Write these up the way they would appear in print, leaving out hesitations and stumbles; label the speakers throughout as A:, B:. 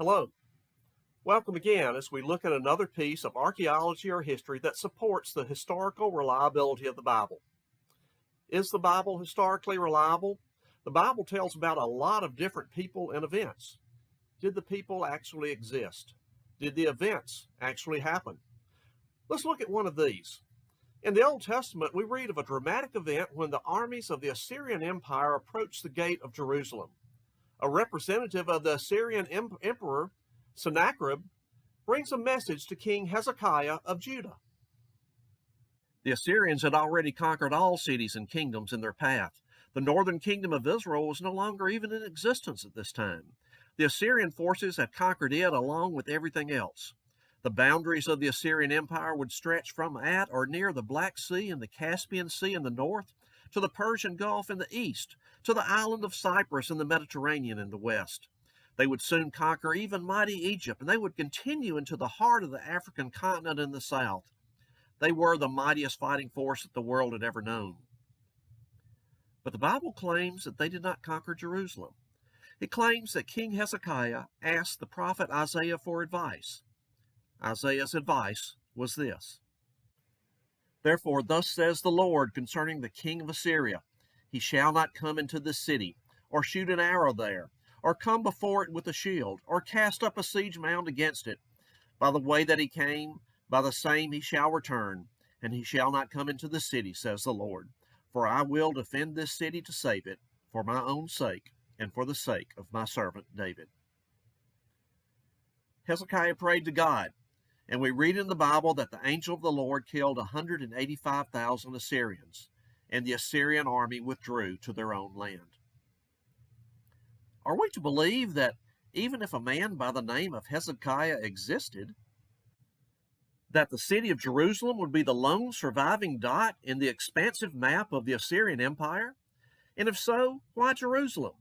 A: Hello. Welcome again as we look at another piece of archaeology or history that supports the historical reliability of the Bible. Is the Bible historically reliable? The Bible tells about a lot of different people and events. Did the people actually exist? Did the events actually happen? Let's look at one of these. In the Old Testament, we read of a dramatic event when the armies of the Assyrian Empire approached the gate of Jerusalem. A representative of the Assyrian Emperor, Sennacherib, brings a message to King Esakaya of Judah. The Assyrians had already conquered all cities and kingdoms in their path. The northern kingdom of Israel was no longer even in existence at this time. The Assyrian forces had conquered it along with everything else. The boundaries of the Assyrian Empire would stretch from at or near the Black Sea and the Caspian Sea in the north, to the Persian Gulf in the east, to the island of Cyprus in the Mediterranean in the west. They would soon conquer even mighty Egypt, and they would continue into the heart of the African continent in the south. They were the mightiest fighting force that the world had ever known. But the Bible claims that they did not conquer Jerusalem. It claims that King Hezekiah asked the prophet Isaiah for advice. Isaiah's advice was this: "Therefore thus says the Lord concerning the king of Assyria, he shall not come into this city, or shoot an arrow there, or come before it with a shield, or cast up a siege mound against it. By the way that he came, by the same he shall return, and he shall not come into the city, says the Lord. For I will defend this city to save it, for my own sake, and for the sake of my servant David." Hezekiah prayed to God, and we read in the Bible that the angel of the Lord killed 185,000 Assyrians, and the Assyrian army withdrew to their own land. Are we to believe that even if a man by the name of Hezekiah existed, that the city of Jerusalem would be the lone surviving dot in the expansive map of the Assyrian Empire? And if so, why Jerusalem?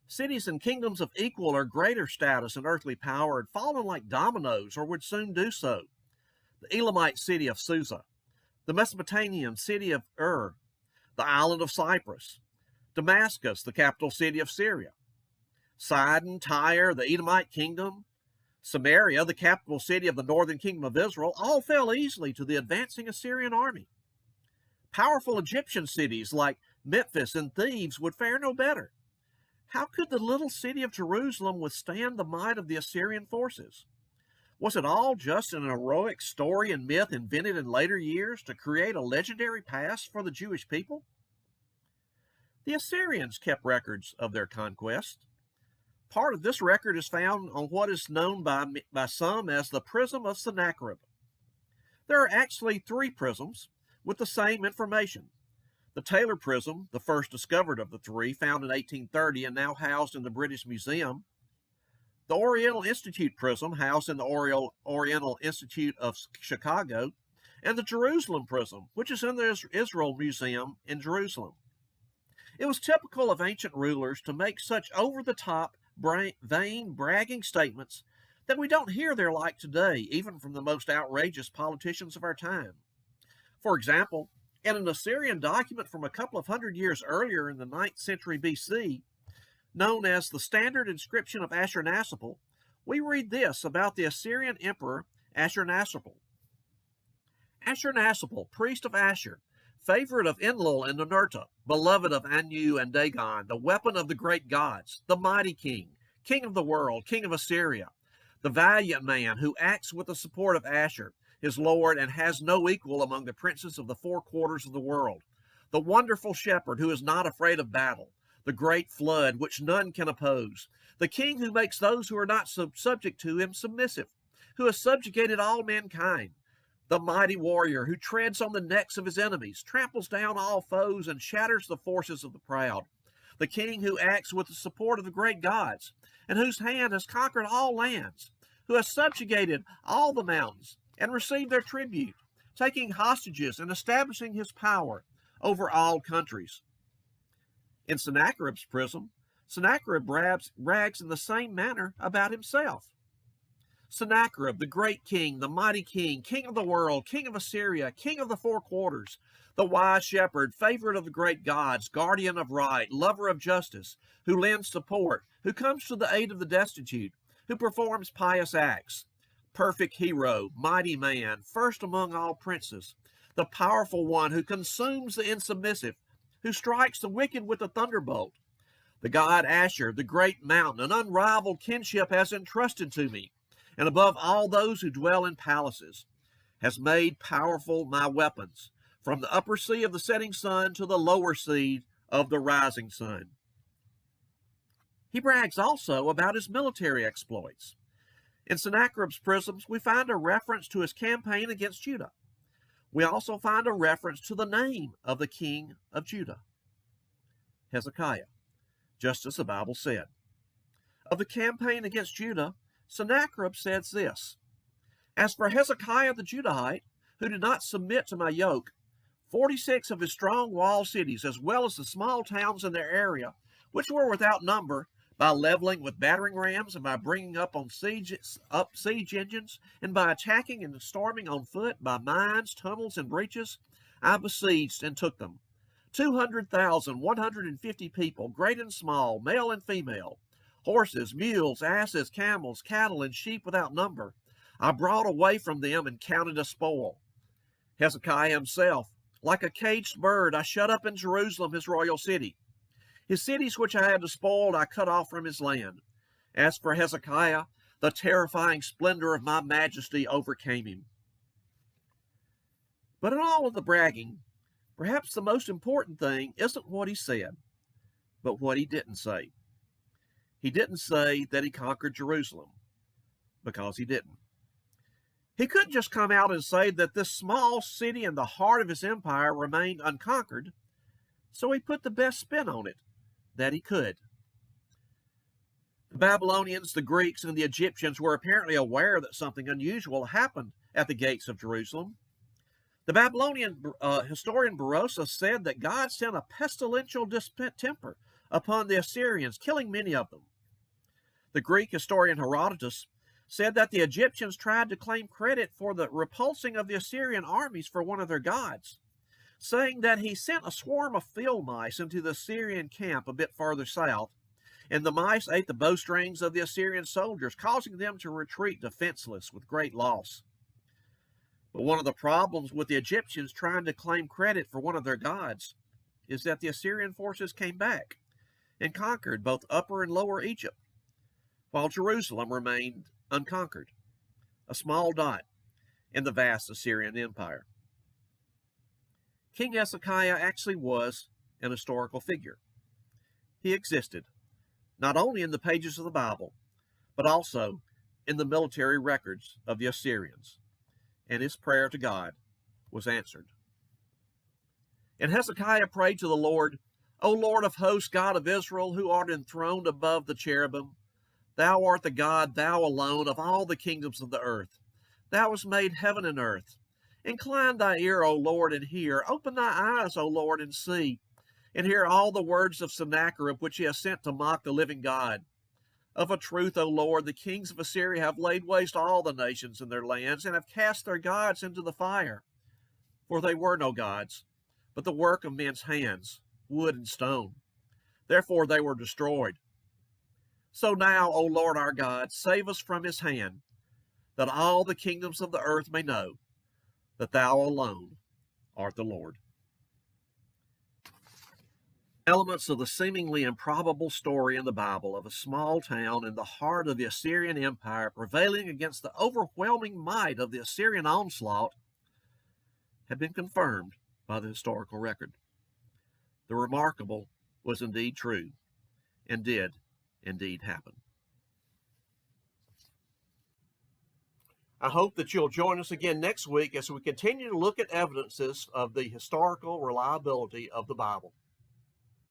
A: Cities and kingdoms of equal or greater status and earthly power had fallen like dominoes, or would soon do so. The Elamite city of Susa, the Mesopotamian city of Ur, the island of Cyprus, Damascus, the capital city of Syria, Sidon, Tyre, the Edomite kingdom, Samaria, the capital city of the northern kingdom of Israel, all fell easily to the advancing Assyrian army. Powerful Egyptian cities like Memphis and Thebes would fare no better. How could the little city of Jerusalem withstand the might of the Assyrian forces? Was it all just an heroic story and myth invented in later years to create a legendary past for the Jewish people? The Assyrians kept records of their conquest. Part of this record is found on what is known by some as the Prism of Sennacherib. There are actually 3 prisms with the same information. The Taylor Prism, the first discovered of the 3, found in 1830 and now housed in the British Museum. The Oriental Institute Prism, housed in the Oriental Institute of Chicago. And the Jerusalem Prism, which is in the Israel Museum in Jerusalem. It was typical of ancient rulers to make such over-the-top, vain, bragging statements that we don't hear their like today, even from the most outrageous politicians of our time. For example, in an Assyrian document from a couple of hundred years earlier in the 9th century BC, known as the Standard Inscription of Ashurnasirpal, we read this about the Assyrian Emperor Ashurnasirpal. "Ashurnasirpal, priest of Ashur, favorite of Enlil and Ninurta, beloved of Anu and Dagon, the weapon of the great gods, the mighty king, king of the world, king of Assyria, the valiant man who acts with the support of Ashur, his lord, and has no equal among the princes of the 4 quarters of the world, the wonderful shepherd who is not afraid of battle, the great flood which none can oppose, the king who makes those who are not subject to him submissive, who has subjugated all mankind, the mighty warrior who treads on the necks of his enemies, tramples down all foes, and shatters the forces of the proud, the king who acts with the support of the great gods, and whose hand has conquered all lands, who has subjugated all the mountains, and received their tribute, taking hostages and establishing his power over all countries." In Sennacherib's prism, Sennacherib brags in the same manner about himself. Sennacherib, the great king, the mighty king, king of the world, king of Assyria, king of the 4 quarters, the wise shepherd, favorite of the great gods, guardian of right, lover of justice, who lends support, who comes to the aid of the destitute, who performs pious acts, perfect hero, mighty man, first among all princes, the powerful one who consumes the insubmissive, who strikes the wicked with a thunderbolt. The god Asher, the great mountain, an unrivaled kinship has entrusted to me, and above all those who dwell in palaces, has made powerful my weapons, from the upper sea of the setting sun to the lower sea of the rising sun. He brags also about his military exploits. In Sennacherib's prisms, we find a reference to his campaign against Judah. We also find a reference to the name of the king of Judah, Hezekiah, just as the Bible said. Of the campaign against Judah, Sennacherib says this: "As for Hezekiah the Judahite, who did not submit to my yoke, 46 of his strong walled cities, as well as the small towns in their area, which were without number, by leveling with battering rams, and by bringing up siege engines, and by attacking and storming on foot, by mines, tunnels, and breaches, I besieged and took them. 200,150 people, great and small, male and female, horses, mules, asses, camels, cattle, and sheep without number, I brought away from them and counted as spoil. Hezekiah himself, like a caged bird, I shut up in Jerusalem, his royal city. His cities which I had despoiled, I cut off from his land. As for Hezekiah, the terrifying splendor of my majesty overcame him." But in all of the bragging, perhaps the most important thing isn't what he said, but what he didn't say. He didn't say that he conquered Jerusalem, because he didn't. He couldn't just come out and say that this small city in the heart of his empire remained unconquered, so he put the best spin on it that he could. The Babylonians, the Greeks, and the Egyptians were apparently aware that something unusual happened at the gates of Jerusalem. The Babylonian historian Barossa said that God sent a pestilential distemper upon the Assyrians, killing many of them. The Greek historian Herodotus said that the Egyptians tried to claim credit for the repulsing of the Assyrian armies for one of their gods, saying that he sent a swarm of field mice into the Assyrian camp a bit farther south, and the mice ate the bowstrings of the Assyrian soldiers, causing them to retreat defenseless with great loss. But one of the problems with the Egyptians trying to claim credit for one of their gods is that the Assyrian forces came back and conquered both Upper and Lower Egypt, while Jerusalem remained unconquered, a small dot in the vast Assyrian Empire. King Esakaya actually was an historical figure. He existed, not only in the pages of the Bible, but also in the military records of the Assyrians, and his prayer to God was answered. And Hezekiah prayed to the Lord, "O Lord of hosts, God of Israel, who art enthroned above the cherubim, thou art the God, thou alone, of all the kingdoms of the earth. Thou hast made heaven and earth. Incline thy ear, O Lord, and hear. Open thy eyes, O Lord, and see, and hear all the words of Sennacherib, which he has sent to mock the living God. Of a truth, O Lord, the kings of Assyria have laid waste all the nations in their lands, and have cast their gods into the fire. For they were no gods, but the work of men's hands, wood and stone. Therefore they were destroyed. So now, O Lord our God, save us from his hand, that all the kingdoms of the earth may know that thou alone art the Lord." Elements of the seemingly improbable story in the Bible of a small town in the heart of the Assyrian Empire prevailing against the overwhelming might of the Assyrian onslaught have been confirmed by the historical record. The remarkable was indeed true and did indeed happen. I hope that you'll join us again next week as we continue to look at evidences of the historical reliability of the Bible.